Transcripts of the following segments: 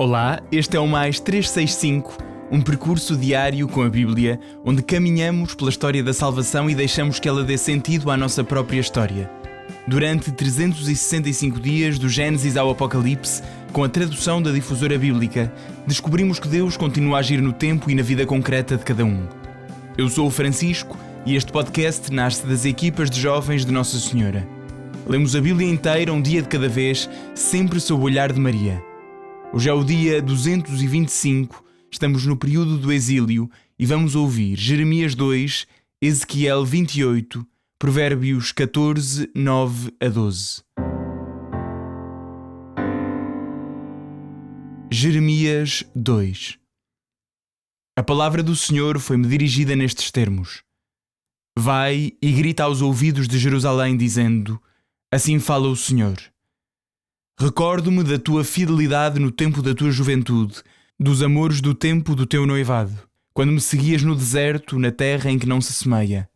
Olá, este é o Mais 365, um percurso diário com a Bíblia, onde caminhamos pela história da salvação e deixamos que ela dê sentido à nossa própria história. Durante 365 dias, do Gênesis ao Apocalipse, com a tradução da Difusora Bíblica, descobrimos que Deus continua a agir no tempo e na vida concreta de cada um. Eu sou o Francisco e este podcast nasce das equipas de jovens de Nossa Senhora. Lemos a Bíblia inteira, um dia de cada vez, sempre sob o olhar de Maria. Hoje é o dia 225, estamos no período do exílio e vamos ouvir Jeremias 2, Ezequiel 28, Provérbios 14, 9 a 12. Jeremias 2. A palavra do Senhor foi-me dirigida nestes termos. Vai e grita aos ouvidos de Jerusalém, dizendo: assim fala o Senhor. Recordo-me da tua fidelidade no tempo da tua juventude, dos amores do tempo do teu noivado, quando me seguias no deserto, na terra em que não se semeia.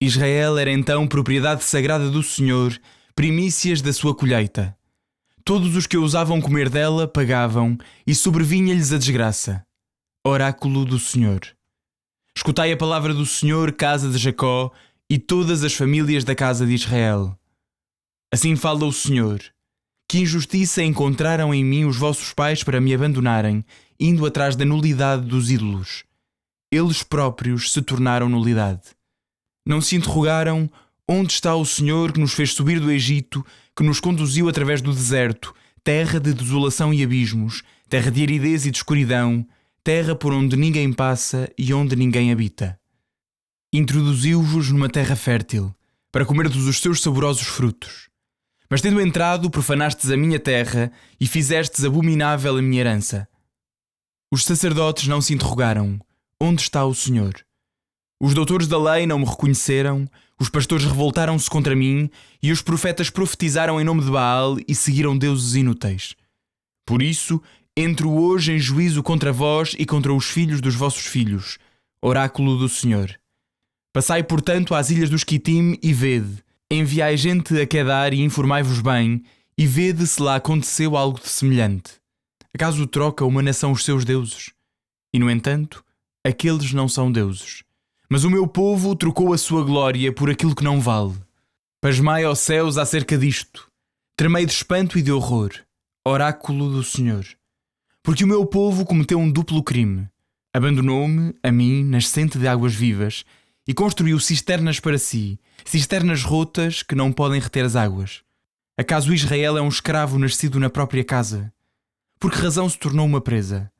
Israel era então propriedade sagrada do Senhor, primícias da sua colheita. Todos os que ousavam comer dela pagavam, e sobrevinha-lhes a desgraça. Oráculo do Senhor. Escutai a palavra do Senhor, casa de Jacó, e todas as famílias da casa de Israel. Assim fala o Senhor. Que injustiça encontraram em mim os vossos pais para me abandonarem, indo atrás da nulidade dos ídolos. Eles próprios se tornaram nulidade. Não se interrogaram: onde está o Senhor que nos fez subir do Egito, que nos conduziu através do deserto, terra de desolação e abismos, terra de aridez e de escuridão, terra por onde ninguém passa e onde ninguém habita. Introduziu-vos numa terra fértil, para comerdes os seus saborosos frutos. Mas tendo entrado, profanastes a minha terra e fizestes abominável a minha herança. Os sacerdotes não se interrogaram: onde está o Senhor? Os doutores da lei não me reconheceram, os pastores revoltaram-se contra mim e os profetas profetizaram em nome de Baal e seguiram deuses inúteis. Por isso, entro hoje em juízo contra vós e contra os filhos dos vossos filhos, oráculo do Senhor. Passai, portanto, às ilhas dos Quitim e vede. Enviai gente a Quedar e informai-vos bem, e vede se lá aconteceu algo de semelhante. Acaso troca uma nação os seus deuses? E, no entanto, aqueles não são deuses. Mas o meu povo trocou a sua glória por aquilo que não vale. Pasmai, ó céus, acerca disto. Tremei de espanto e de horror. Oráculo do Senhor. Porque o meu povo cometeu um duplo crime. Abandonou-me, a mim, nascente de águas vivas, e construiu cisternas para si, cisternas rotas que não podem reter as águas. Acaso Israel é um escravo nascido na própria casa? Por que razão se tornou uma presa?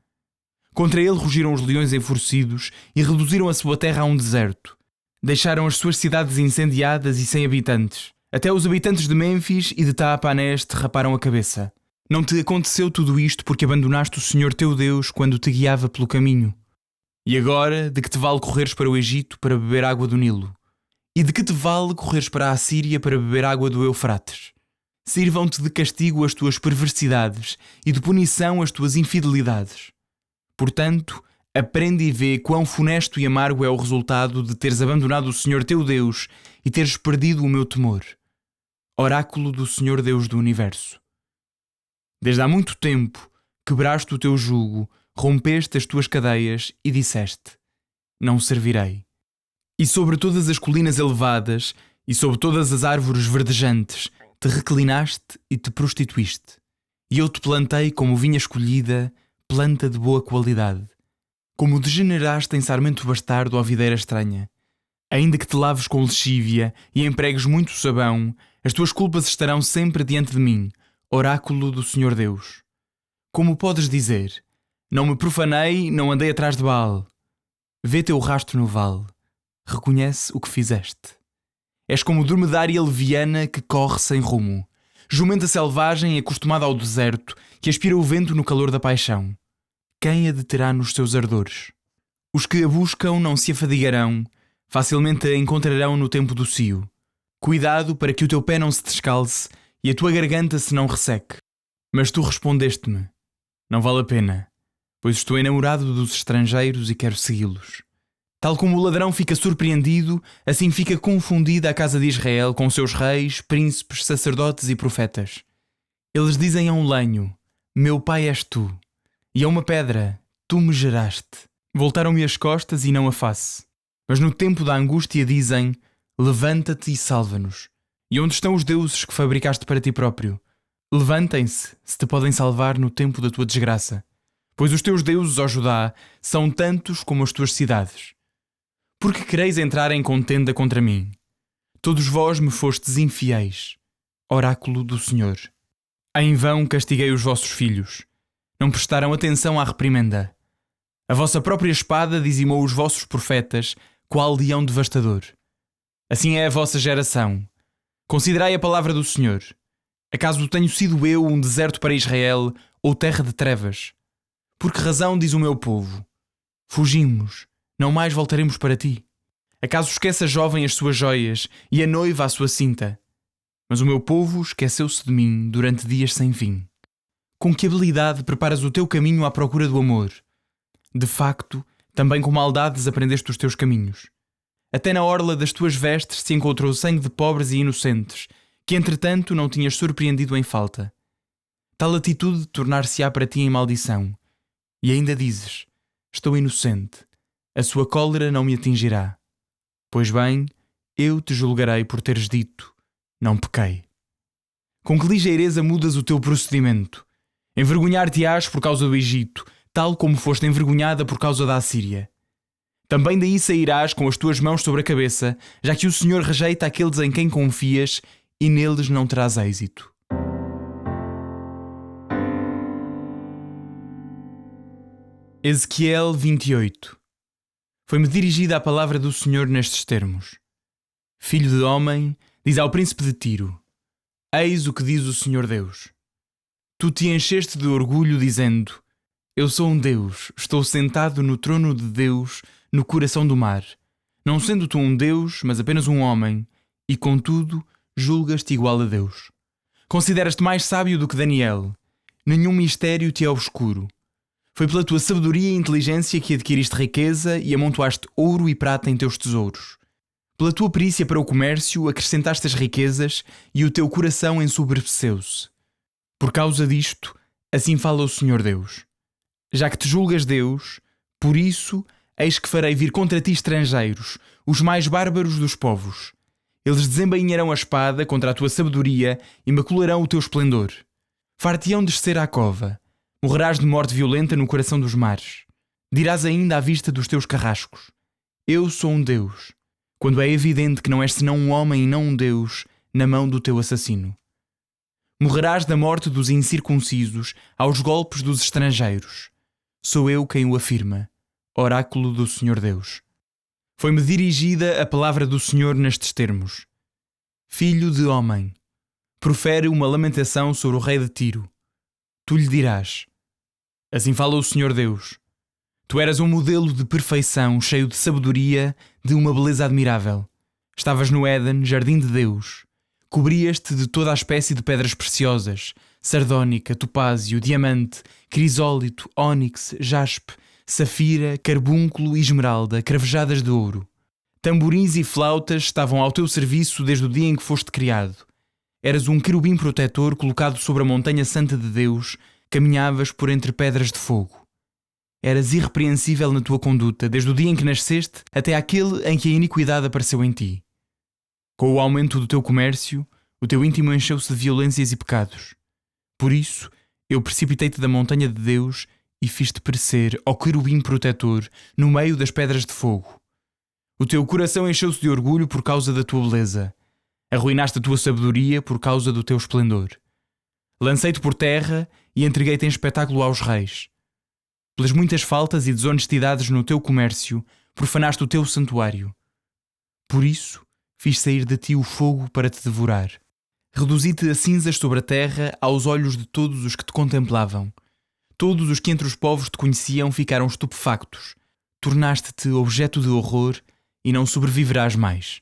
Contra ele rugiram os leões enfurecidos e reduziram a sua terra a um deserto. Deixaram as suas cidades incendiadas e sem habitantes. Até os habitantes de Mênfis e de Taapanés te raparam a cabeça. Não te aconteceu tudo isto porque abandonaste o Senhor teu Deus quando te guiava pelo caminho? E agora, de que te vale correres para o Egito para beber água do Nilo? E de que te vale correres para a Assíria para beber água do Eufrates? Sirvam-te de castigo as tuas perversidades e de punição as tuas infidelidades. Portanto, aprende e vê quão funesto e amargo é o resultado de teres abandonado o Senhor teu Deus e teres perdido o meu temor. Oráculo do Senhor Deus do Universo. Desde há muito tempo quebraste o teu jugo, rompeste as tuas cadeias e disseste: não servirei. E sobre todas as colinas elevadas e sobre todas as árvores verdejantes te reclinaste e te prostituíste. E eu te plantei como vinha escolhida, planta de boa qualidade. Como degeneraste em sarmento bastardo ou videira estranha. Ainda que te laves com lexívia e empregues muito sabão, as tuas culpas estarão sempre diante de mim, oráculo do Senhor Deus. Como podes dizer: não me profanei, não andei atrás de Baal? Vê teu rastro no vale. Reconhece o que fizeste. És como dromedária leviana que corre sem rumo. Jumenta selvagem acostumada ao deserto, que aspira o vento no calor da paixão. Quem a deterá nos seus ardores? Os que a buscam não se afadigarão, facilmente a encontrarão no tempo do cio. Cuidado para que o teu pé não se descalce e a tua garganta se não resseque. Mas tu respondeste-me: não vale a pena, pois estou enamorado dos estrangeiros e quero segui-los. Tal como o ladrão fica surpreendido, assim fica confundida a casa de Israel com seus reis, príncipes, sacerdotes e profetas. Eles dizem a um lenho: meu pai és tu. e a uma pedra tu me geraste. Voltaram-me as costas e não a face. Mas no tempo da angústia dizem: levanta-te e salva-nos. E onde estão os deuses que fabricaste para ti próprio? Levantem-se, se te podem salvar no tempo da tua desgraça. Pois os teus deuses, ó Judá, são tantos como as tuas cidades. Por que quereis entrar em contenda contra mim? Todos vós me fostes infiéis. Oráculo do Senhor. Em vão castiguei os vossos filhos. Não prestaram atenção à reprimenda. A vossa própria espada dizimou os vossos profetas, qual leão devastador. Assim é a vossa geração. Considerai a palavra do Senhor. Acaso tenho sido eu um deserto para Israel ou terra de trevas? Por que razão diz o meu povo: fugimos, não mais voltaremos para ti? Acaso esquece a jovem as suas joias e a noiva a sua cinta? Mas o meu povo esqueceu-se de mim durante dias sem fim. Com que habilidade preparas o teu caminho à procura do amor? De facto, também com maldades aprendeste os teus caminhos. Até na orla das tuas vestes se encontrou sangue de pobres e inocentes, que entretanto não tinhas surpreendido em falta. Tal atitude tornar-se-á para ti em maldição. E ainda dizes: estou inocente, a sua cólera não me atingirá. Pois bem, eu te julgarei por teres dito: não pequei. Com que ligeireza mudas o teu procedimento? Envergonhar-te-ás por causa do Egito, tal como foste envergonhada por causa da Assíria. Também daí sairás com as tuas mãos sobre a cabeça, já que o Senhor rejeita aqueles em quem confias e neles não terás êxito. Ezequiel 28. Foi-me dirigida a palavra do Senhor nestes termos: Filho de homem, diz ao príncipe de Tiro: eis o que diz o Senhor Deus. Tu te encheste de orgulho dizendo: eu sou um Deus, estou sentado no trono de Deus no coração do mar. Não sendo tu um Deus, mas apenas um homem, e contudo julgas-te igual a Deus. Consideras-te mais sábio do que Daniel. Nenhum mistério te é obscuro. Foi pela tua sabedoria e inteligência que adquiriste riqueza e amontoaste ouro e prata em teus tesouros. Pela tua perícia para o comércio acrescentaste as riquezas e o teu coração ensoberbeceu-se. Por causa disto, assim fala o Senhor Deus: já que te julgas Deus, por isso eis que farei vir contra ti estrangeiros, os mais bárbaros dos povos. Eles desembainharão a espada contra a tua sabedoria e macularão o teu esplendor. Far-te-ão descer à cova. Morrerás de morte violenta no coração dos mares. Dirás ainda à vista dos teus carrascos: eu sou um Deus, quando é evidente que não és senão um homem e não um Deus, na mão do teu assassino. Morrerás da morte dos incircuncisos aos golpes dos estrangeiros. Sou eu quem o afirma. Oráculo do Senhor Deus. Foi-me dirigida a palavra do Senhor nestes termos: Filho de homem, profere uma lamentação sobre o rei de Tiro. Tu lhe dirás: assim fala o Senhor Deus. Tu eras um modelo de perfeição, cheio de sabedoria, de uma beleza admirável. Estavas no Éden, jardim de Deus. Cobrias-te de toda a espécie de pedras preciosas: sardónica, topázio, diamante, crisólito, ónix, jaspe, safira, carbúnculo e esmeralda, cravejadas de ouro. Tamborins e flautas estavam ao teu serviço desde o dia em que foste criado. Eras um querubim protetor colocado sobre a montanha santa de Deus, caminhavas por entre pedras de fogo. Eras irrepreensível na tua conduta, desde o dia em que nasceste até aquele em que a iniquidade apareceu em ti. Com o aumento do teu comércio, o teu íntimo encheu-se de violências e pecados. Por isso, eu precipitei-te da montanha de Deus e fiz-te perecer, ó querubim protetor, no meio das pedras de fogo. O teu coração encheu-se de orgulho por causa da tua beleza. Arruinaste a tua sabedoria por causa do teu esplendor. Lancei-te por terra e entreguei-te em espetáculo aos reis. Pelas muitas faltas e desonestidades no teu comércio, profanaste o teu santuário. Por isso, fiz sair de ti o fogo para te devorar. Reduzi-te a cinzas sobre a terra aos olhos de todos os que te contemplavam. Todos os que entre os povos te conheciam ficaram estupefactos. Tornaste-te objeto de horror e não sobreviverás mais.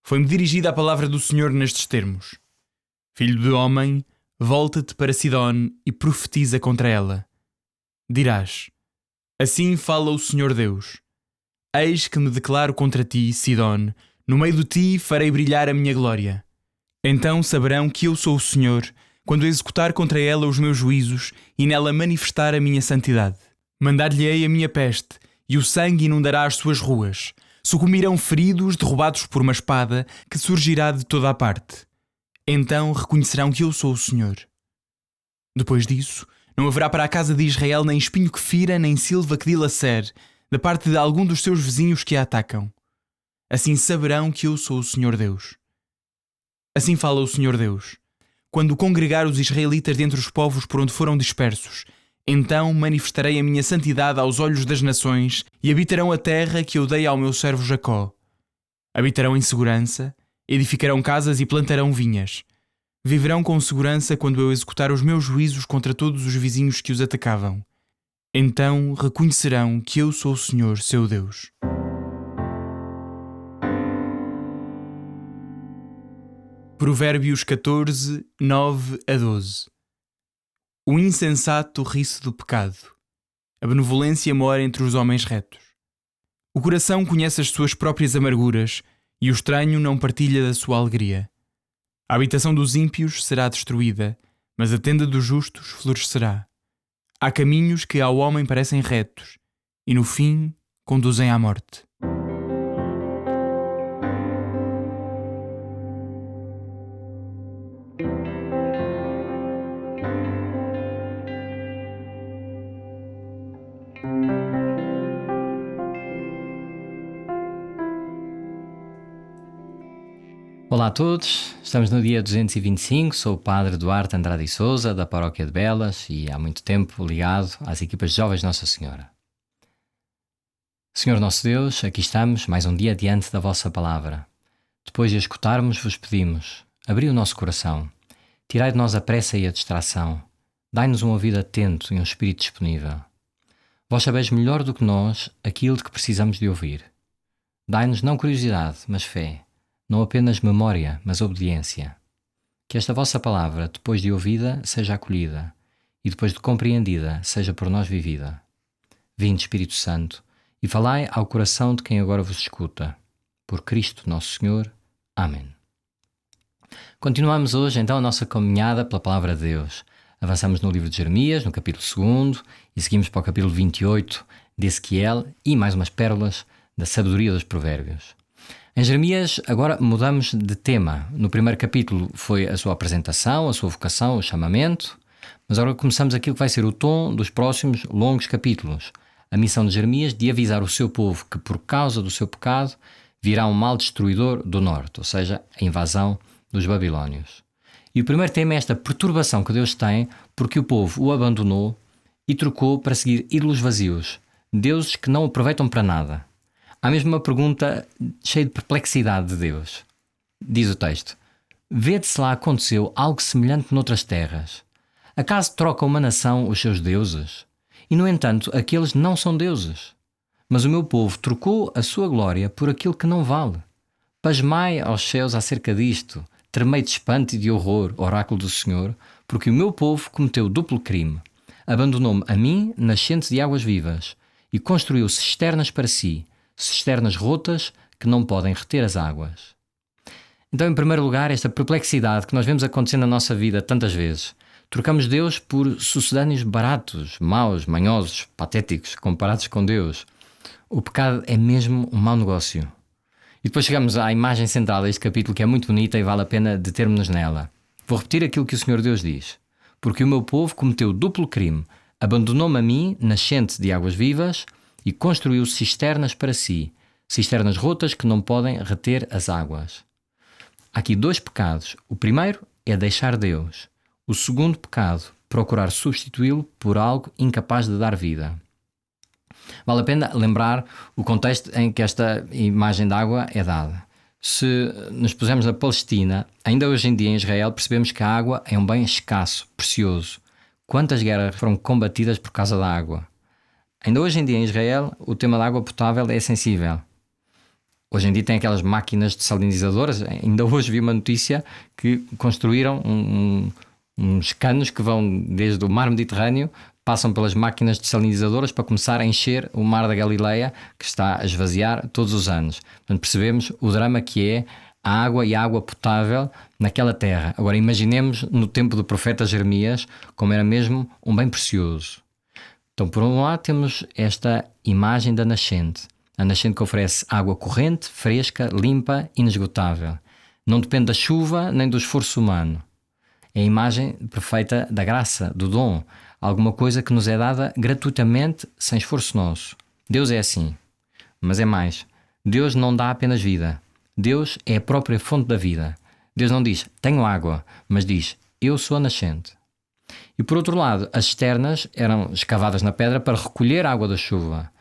Foi-me dirigida a palavra do Senhor nestes termos: Filho de homem, volta-te para Sidon e profetiza contra ela. Dirás: assim fala o Senhor Deus. Eis que me declaro contra ti, Sidon, no meio de ti farei brilhar a minha glória. Então saberão que eu sou o Senhor, quando executar contra ela os meus juízos e nela manifestar a minha santidade. Mandar-lhe-ei a minha peste, e o sangue inundará as suas ruas. Sucumbirão feridos, derrubados por uma espada que surgirá de toda a parte. Então reconhecerão que eu sou o Senhor. Depois disso, não haverá para a casa de Israel nem espinho que fira, nem silva que dilacere, da parte de algum dos seus vizinhos que a atacam. Assim saberão que eu sou o Senhor Deus. Assim fala o Senhor Deus. Quando congregar os israelitas dentre os povos por onde foram dispersos, então manifestarei a minha santidade aos olhos das nações e habitarão a terra que eu dei ao meu servo Jacó. Habitarão em segurança, edificarão casas e plantarão vinhas. Viverão com segurança quando eu executar os meus juízos contra todos os vizinhos que os atacavam. Então reconhecerão que eu sou o Senhor, seu Deus. Provérbios 14, 9 a 12. O insensato ri-se do pecado. A benevolência mora entre os homens retos. O coração conhece as suas próprias amarguras e o estranho não partilha da sua alegria. A habitação dos ímpios será destruída, mas a tenda dos justos florescerá. Há caminhos que ao homem parecem retos e no fim conduzem à morte. Olá a todos, estamos no dia 225, sou o Padre Duarte Andrade e Sousa, da Paróquia de Belas e há muito tempo ligado às equipas de Jovens Nossa Senhora. Senhor nosso Deus, aqui estamos mais um dia diante da vossa palavra. Depois de a escutarmos, vos pedimos, abri o nosso coração, tirai de nós a pressa e a distração, dai-nos um ouvido atento e um espírito disponível. Vós sabeis melhor do que nós aquilo de que precisamos de ouvir. Dai-nos não curiosidade, mas fé. Não apenas memória, mas obediência. Que esta vossa palavra, depois de ouvida, seja acolhida, e depois de compreendida, seja por nós vivida. Vinde, Espírito Santo, e falai ao coração de quem agora vos escuta. Por Cristo nosso Senhor. Amém. Continuamos hoje, então, a nossa caminhada pela Palavra de Deus. Avançamos no livro de Jeremias, no capítulo 2, e seguimos para o capítulo 28 de Ezequiel e mais umas pérolas da sabedoria dos provérbios. Em Jeremias, agora mudamos de tema. No primeiro capítulo foi a sua apresentação, a sua vocação, o chamamento, mas agora começamos aquilo que vai ser o tom dos próximos longos capítulos. A missão de Jeremias de avisar o seu povo que, por causa do seu pecado, virá um mal destruidor do norte, ou seja, a invasão dos babilónios. E o primeiro tema é esta perturbação que Deus tem porque o povo o abandonou e trocou para seguir ídolos vazios, deuses que não aproveitam para nada. Há mesmo uma pergunta cheia de perplexidade de Deus. Diz o texto: vede se lá aconteceu algo semelhante noutras terras. Acaso troca uma nação os seus deuses? E, no entanto, aqueles não são deuses. Mas o meu povo trocou a sua glória por aquilo que não vale. Pasmai aos céus acerca disto, tremei de espanto e de horror, oráculo do Senhor, porque o meu povo cometeu duplo crime. Abandonou-me a mim, nascente de águas vivas, e construiu cisternas para si, cisternas rotas que não podem reter as águas. Então, em primeiro lugar, esta perplexidade que nós vemos acontecer na nossa vida tantas vezes. Trocamos Deus por sucedâneos baratos, maus, manhosos, patéticos, comparados com Deus. O pecado é mesmo um mau negócio. E depois chegamos à imagem central deste capítulo, que é muito bonita e vale a pena determos-nos nela. Vou repetir aquilo que o Senhor Deus diz. Porque o meu povo cometeu duplo crime, abandonou-me a mim, nascente de águas vivas, e construiu cisternas para si, cisternas rotas que não podem reter as águas. Há aqui dois pecados. O primeiro é deixar Deus. O segundo pecado, procurar substituí-lo por algo incapaz de dar vida. Vale a pena lembrar o contexto em que esta imagem de água é dada. Se nos pusermos na Palestina, ainda hoje em dia em Israel percebemos que a água é um bem escasso, precioso. Quantas guerras foram combatidas por causa da água? Ainda hoje em dia em Israel o tema da água potável é sensível. Hoje em dia tem aquelas máquinas desalinizadoras. Ainda hoje vi uma notícia que construíram uns canos que vão desde o mar Mediterrâneo, passam pelas máquinas desalinizadoras para começar a encher o mar da Galileia, que está a esvaziar todos os anos. Portanto, percebemos o drama que é a água e a água potável naquela terra. Agora imaginemos no tempo do profeta Jeremias como era mesmo um bem precioso. Então, por um lado, temos esta imagem da nascente. A nascente que oferece água corrente, fresca, limpa, inesgotável. Não depende da chuva nem do esforço humano. É a imagem perfeita da graça, do dom. Alguma coisa que nos é dada gratuitamente, sem esforço nosso. Deus é assim. Mas é mais. Deus não dá apenas vida. Deus é a própria fonte da vida. Deus não diz, tenho água, mas diz, eu sou a nascente. E por outro lado, as cisternas eram escavadas na pedra para recolher a água da chuva.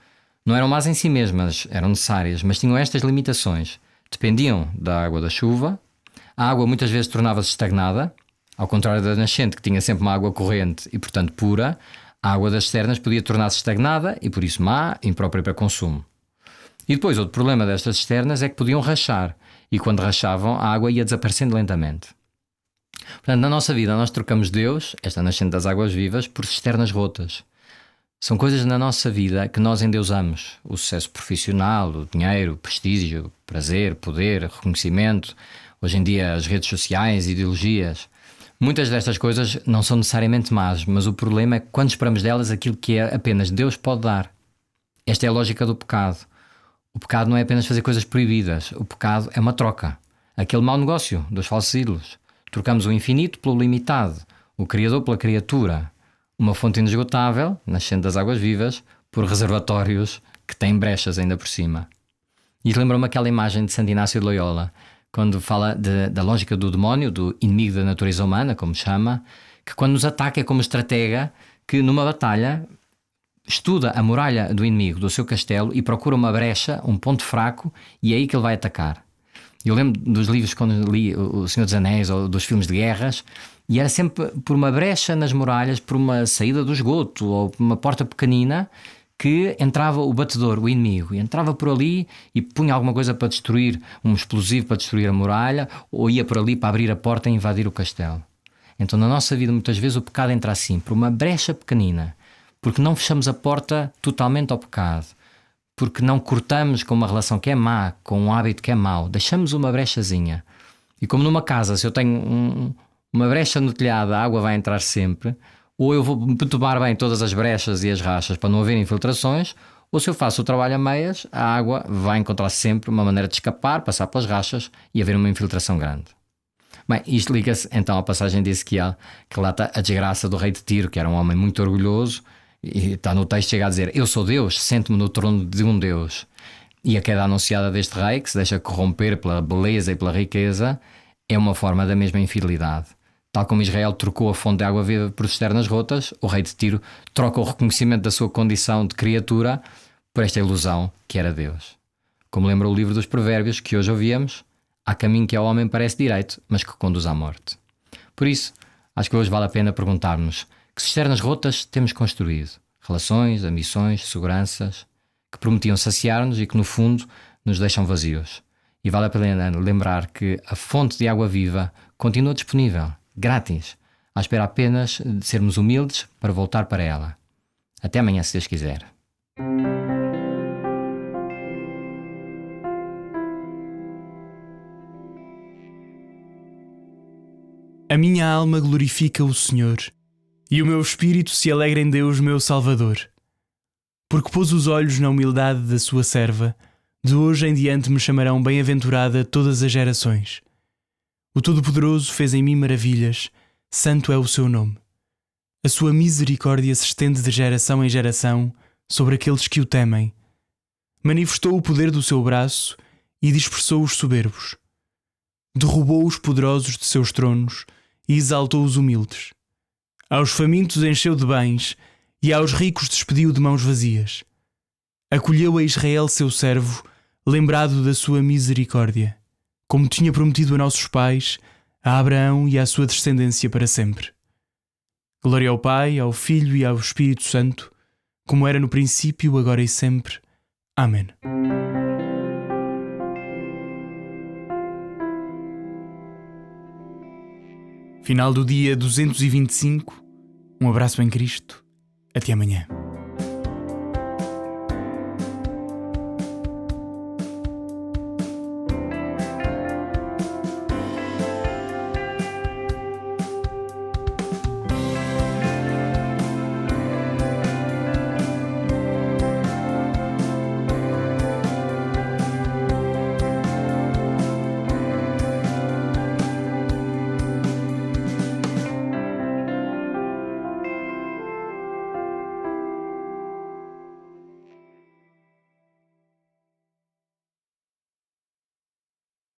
Não eram más em si mesmas, eram necessárias, mas tinham estas limitações. Dependiam da água da chuva, a água muitas vezes tornava-se estagnada, ao contrário da nascente que tinha sempre uma água corrente e portanto pura, a água das cisternas podia tornar-se estagnada e por isso má e imprópria para consumo. E depois outro problema destas cisternas é que podiam rachar e quando rachavam a água ia desaparecendo lentamente. Portanto, na nossa vida nós trocamos Deus, esta nascente das águas vivas, por cisternas rotas. São coisas na nossa vida que nós endeusamos. O sucesso profissional, o dinheiro, o prestígio, prazer, poder, reconhecimento. Hoje em dia as redes sociais, ideologias. Muitas destas coisas não são necessariamente más, mas o problema é que quando esperamos delas aquilo que é apenas Deus pode dar. Esta é a lógica do pecado. O pecado não é apenas fazer coisas proibidas. O pecado é uma troca. Aquele mau negócio dos falsos ídolos. Trocamos o infinito pelo limitado, o Criador pela criatura, uma fonte inesgotável, nascente das águas vivas, por reservatórios que têm brechas ainda por cima. E lembra-me aquela imagem de Santo Inácio de Loyola, quando fala da lógica do demónio, do inimigo da natureza humana, como chama, que quando nos ataca é como estratega que numa batalha estuda a muralha do inimigo, do seu castelo, e procura uma brecha, um ponto fraco, e é aí que ele vai atacar. Eu lembro dos livros quando li O Senhor dos Anéis ou dos filmes de guerras, e era sempre por uma brecha nas muralhas, por uma saída do esgoto ou por uma porta pequenina que entrava o batedor, o inimigo, e entrava por ali e punha alguma coisa para destruir, um explosivo para destruir a muralha, ou ia por ali para abrir a porta e invadir o castelo. Então na nossa vida muitas vezes o pecado entra assim, por uma brecha pequenina, porque não fechamos a porta totalmente ao pecado. Porque não cortamos com uma relação que é má, com um hábito que é mau, deixamos uma brechazinha. E como numa casa, se eu tenho uma brecha no telhado, a água vai entrar sempre, ou eu vou perturbar bem todas as brechas e as rachas para não haver infiltrações, ou se eu faço o trabalho a meias, a água vai encontrar sempre uma maneira de escapar, passar pelas rachas e haver uma infiltração grande. Bem, isto liga-se então à passagem de Ezequiel, que relata a desgraça do rei de Tiro, que era um homem muito orgulhoso, e está no texto, chega a dizer, eu sou Deus, sento-me no trono de um Deus. E a queda anunciada deste rei, que se deixa corromper pela beleza e pela riqueza, é uma forma da mesma infidelidade. Tal como Israel trocou a fonte de água viva por cisternas rotas, o rei de Tiro troca o reconhecimento da sua condição de criatura por esta ilusão que era Deus. Como lembra o livro dos Provérbios que hoje ouvíamos, há caminho que ao homem parece direito, mas que conduz à morte. Por isso, acho que hoje vale a pena perguntar-nos que cisternas rotas temos construído? Relações, ambições, seguranças, que prometiam saciar-nos e que no fundo nos deixam vazios. E vale a pena lembrar que a fonte de água viva continua disponível, grátis, à espera apenas de sermos humildes para voltar para ela. Até amanhã, se Deus quiser. A minha alma glorifica o Senhor, e o meu espírito se alegra em Deus, meu Salvador. Porque pôs os olhos na humildade da sua serva, de hoje em diante me chamarão bem-aventurada todas as gerações. O Todo-Poderoso fez em mim maravilhas, santo é o seu nome. A sua misericórdia se estende de geração em geração sobre aqueles que o temem. Manifestou o poder do seu braço e dispersou os soberbos. Derrubou os poderosos de seus tronos e exaltou os humildes. Aos famintos encheu de bens e aos ricos despediu de mãos vazias. Acolheu a Israel seu servo, lembrado da sua misericórdia, como tinha prometido a nossos pais, a Abraão e à sua descendência para sempre. Glória ao Pai, ao Filho e ao Espírito Santo, como era no princípio, agora e sempre. Amém. Final do dia 225. Um abraço em Cristo. Até amanhã.